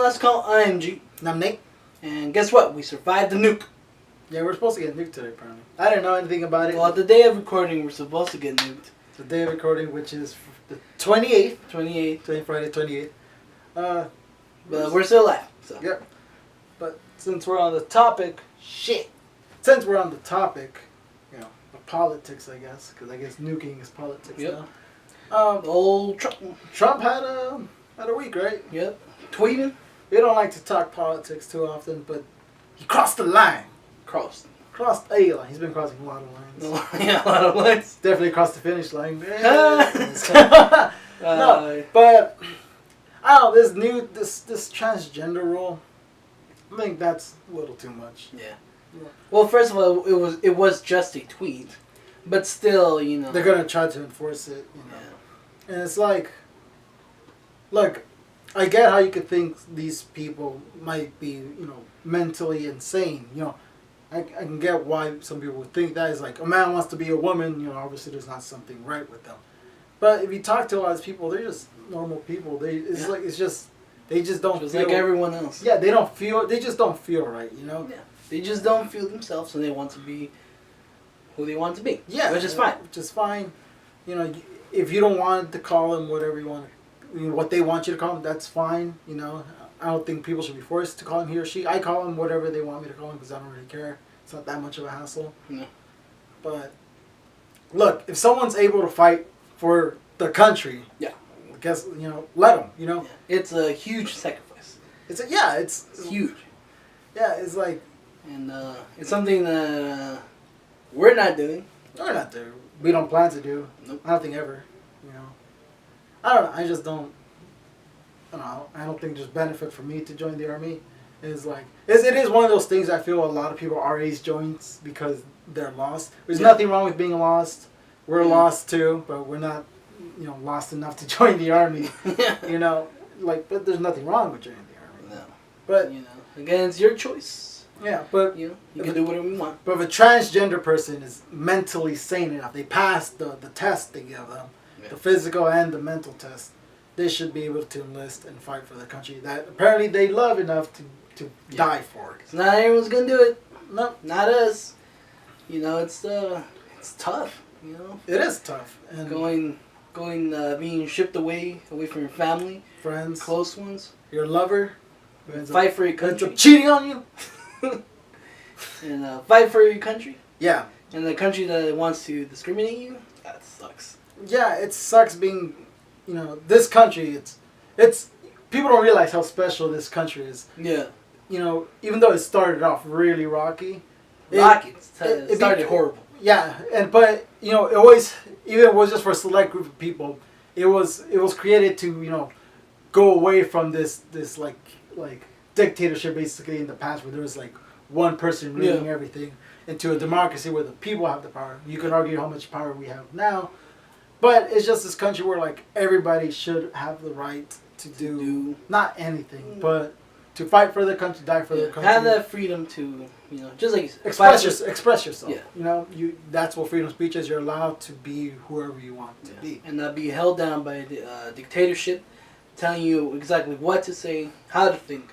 last call. I am G. And I'm Nate. And guess what? We survived the nuke. Yeah, we're supposed to get nuked today, apparently. I didn't know anything about it. Well, the day of recording, we're supposed to get nuked. The day of recording, which is the 28th. 28th. Friday, 28th. But we're still alive. So. Yep. But since we're on the topic, Since we're on the topic, of politics, I guess, because I guess nuking is politics now. Old Trump. Trump had a week, right? Yep. Tweeting. We don't like to talk politics too often, but he crossed the line. Crossed A line. He's been crossing a lot of lines. Yeah, a lot of lines. Definitely crossed the finish line. No, but I don't know, this transgender rule, I think that's a little too much. Yeah. Well, first of all, it was just a tweet, but still, they're gonna try to enforce it. Yeah. And it's like, look, I get how you could think these people might be, mentally insane. I can get why some people would think that. Is like, a man wants to be a woman, obviously there's not something right with them. But if you talk to a lot of people, they're just normal people. They just don't just feel like everyone else. Yeah, they just don't feel right, Yeah. They just don't feel themselves, and they want to be who they want to be. Yeah. Which is fine. Which is fine. If you don't want to call them whatever you want, what they want you to call them, that's fine. I don't think people should be forced to call him he or she. I call him whatever they want me to call him because I don't really care. It's not that much of a hassle. No. But look, if someone's able to fight for the country, yeah, I guess let them. Yeah. It's a huge sacrifice. It's huge. Yeah, it's like, and it's something that we're not doing. We're not doing. We don't plan to do. Nope. I don't think ever. I don't know. I just don't. I don't think there's benefit for me to join the army. It is one of those things I feel a lot of people our age joins because they're lost. There's nothing wrong with being lost. We're lost too, but we're not, lost enough to join the army. But there's nothing wrong with joining the army. No. But again, it's your choice. Yeah, but you can do whatever you want. But if a transgender person is mentally sane enough, they pass the test they give them, the physical and the mental test, they should be able to enlist and fight for the country that apparently they love enough to die for it. Not everyone's gonna do it. No, not us. It's tough. It is tough. And being shipped away from your family, friends, close ones, your lover, fight for your country, ends up cheating on you, and fight for your country. Yeah. And the country that wants to discriminate you, that sucks. Yeah, it sucks being, this country. It's people don't realize how special this country is. Yeah. Even though it started off really rocky. It started horrible. Yeah, but it always, even if it was just for a select group of people, it was created to go away from this like dictatorship basically in the past where there was like one person ruling everything, into a democracy where the people have the power. You can argue how much power we have now, but it's just this country where like everybody should have the right to do not anything, but to fight for their country, die for their country. Have that freedom to, just like express yourself. Yeah. That's what freedom of speech is. You're allowed to be whoever you want to be, and not be held down by a dictatorship, telling you exactly what to say, how to think,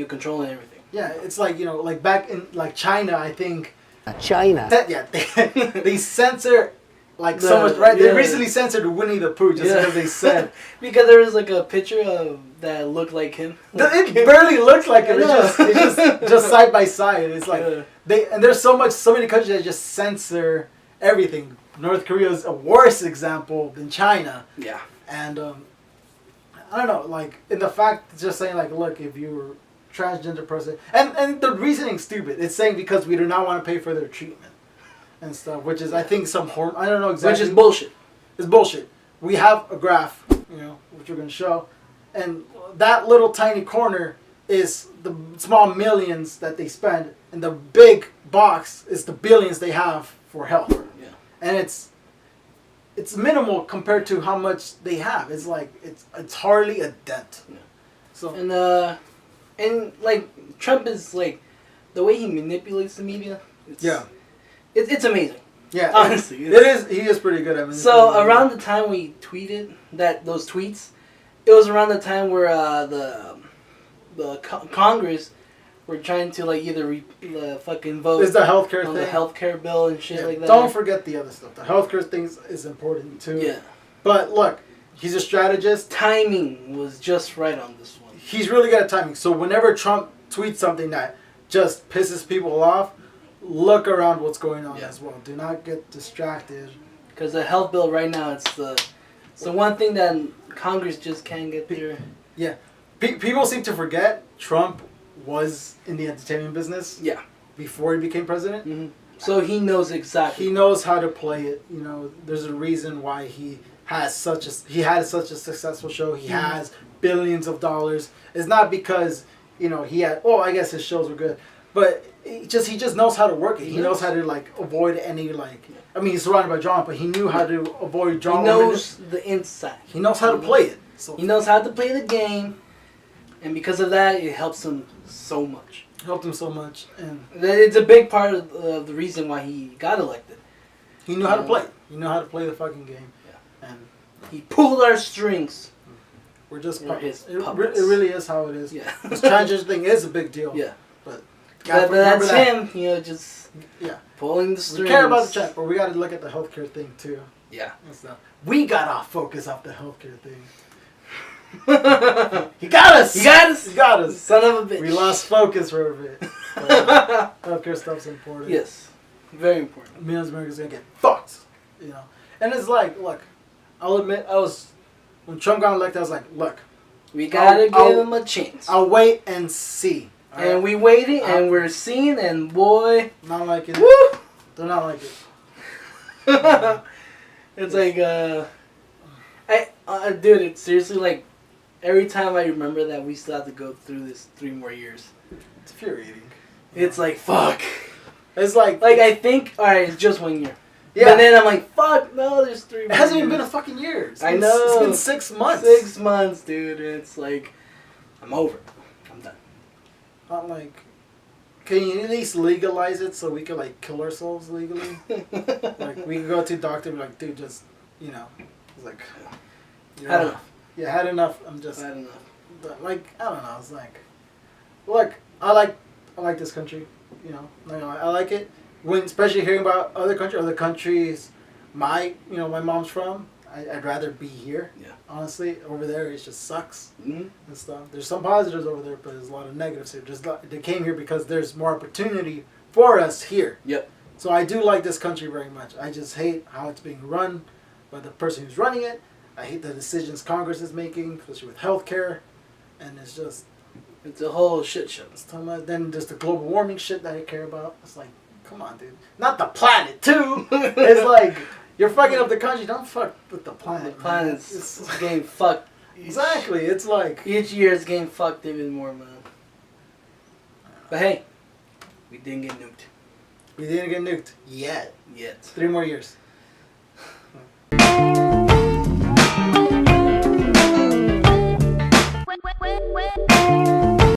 controlling everything. Yeah, it's like like back in China, I think. China. They censor. So much, right? They recently censored Winnie the Pooh just because they said because there was like a picture of that looked like him. It barely looked like him. It's just side by side. It's like there's so many countries that just censor everything. North Korea is a worse example than China. Yeah. And I don't know, in the fact just saying look, if you're a transgender person, and the reasoning's stupid. It's saying because we do not want to pay for their treatment and stuff, which is I think I don't know exactly. Which is bullshit. It's bullshit. We have a graph, which we're going to show, and that little tiny corner is the small millions that they spend, and the big box is the billions they have for health. Yeah. And it's minimal compared to how much they have. It's it's hardly a dent. Yeah. So and Trump is the way he manipulates the media. It's amazing. Yeah, honestly, it is. He is pretty good at it. So around the time we tweeted those tweets, it was around the time where the Congress were trying to like either fucking vote is the healthcare on thing. the healthcare bill and shit like that. Don't forget the other stuff. The healthcare thing is important too. Yeah. But look, he's a strategist. Timing was just right on this one. He's really good at timing. So whenever Trump tweets something that just pisses people off, look around what's going on as well. Do not get distracted. Because the health bill right now, it's the one thing that Congress just can't get through. Yeah. People seem to forget Trump was in the entertainment business. Yeah. Before he became president. Mm-hmm. So he knows exactly. He knows how to play it. You know, there's a reason why he had such a successful show. He has billions of dollars. It's not because, you know, he had, I guess his shows were good. But he just knows how to work it. He knows how to like avoid any like, I mean, he's surrounded by drama, but he knew how to avoid drama. He knows the inside. He knows how to play it. So he knows how to play the game, and because of that, it helps him so much. Helped him so much, and it's a big part of the reason why he got elected. He knew how to play. He knew how to play the fucking game. Yeah. And he pulled our strings. We're just puppets. It really is how it is. Yeah. This transgender thing is a big deal. Yeah. But that's him, you know, just pulling the strings. We care about the chat, but we got to look at the healthcare thing too. Yeah. And stuff. We got off focus off the healthcare thing. He got us. He got us. He got us. Son of a bitch. We lost focus for a bit. Healthcare stuff's important. Yes. Very important. Millions of Americans are gonna get fucked. You know. And it's like, look, I'll admit, when Trump got elected, I was like, look, we gotta give him a chance. I'll wait and see. And we waiting, and we're seeing, and boy, not like it. Woo! They're not like it. It's like, dude, it's seriously like, every time I remember that we still have to go through this 3 more years. It's infuriating. It's like, fuck. It's like I think, alright, it's just 1 year. Yeah. And then I'm like, fuck, no, there's 3 more It hasn't years. even been a fucking year. I know. It's been 6 months. 6 months, dude. It's like, I'm over. I'm done. Not like, can you at least legalize it so we can like kill ourselves legally? Like we can go to a doctor and be like, dude, just, you know, it's like, had enough. Yeah, had enough. I'm just, had enough. Like, I don't know. It's like, look, I like this country. You know, I like it. When especially hearing about other countries, my mom's from. I'd rather be here. Yeah. Honestly, over there it just sucks and stuff. There's some positives over there, but there's a lot of negatives here. Just they came here because there's more opportunity for us here. Yep. So I do like this country very much. I just hate how it's being run by the person who's running it. I hate the decisions Congress is making, especially with healthcare, and it's a whole shit show. Then there's the global warming shit that I care about. It's like, come on, dude. Not the planet too. It's like, you're fucking up the country. Don't fuck with the planet. The planet's getting fucked. Exactly. It's like each year it's getting fucked even more, man. But hey, we didn't get nuked. We didn't get nuked yet. 3 more years. Wait.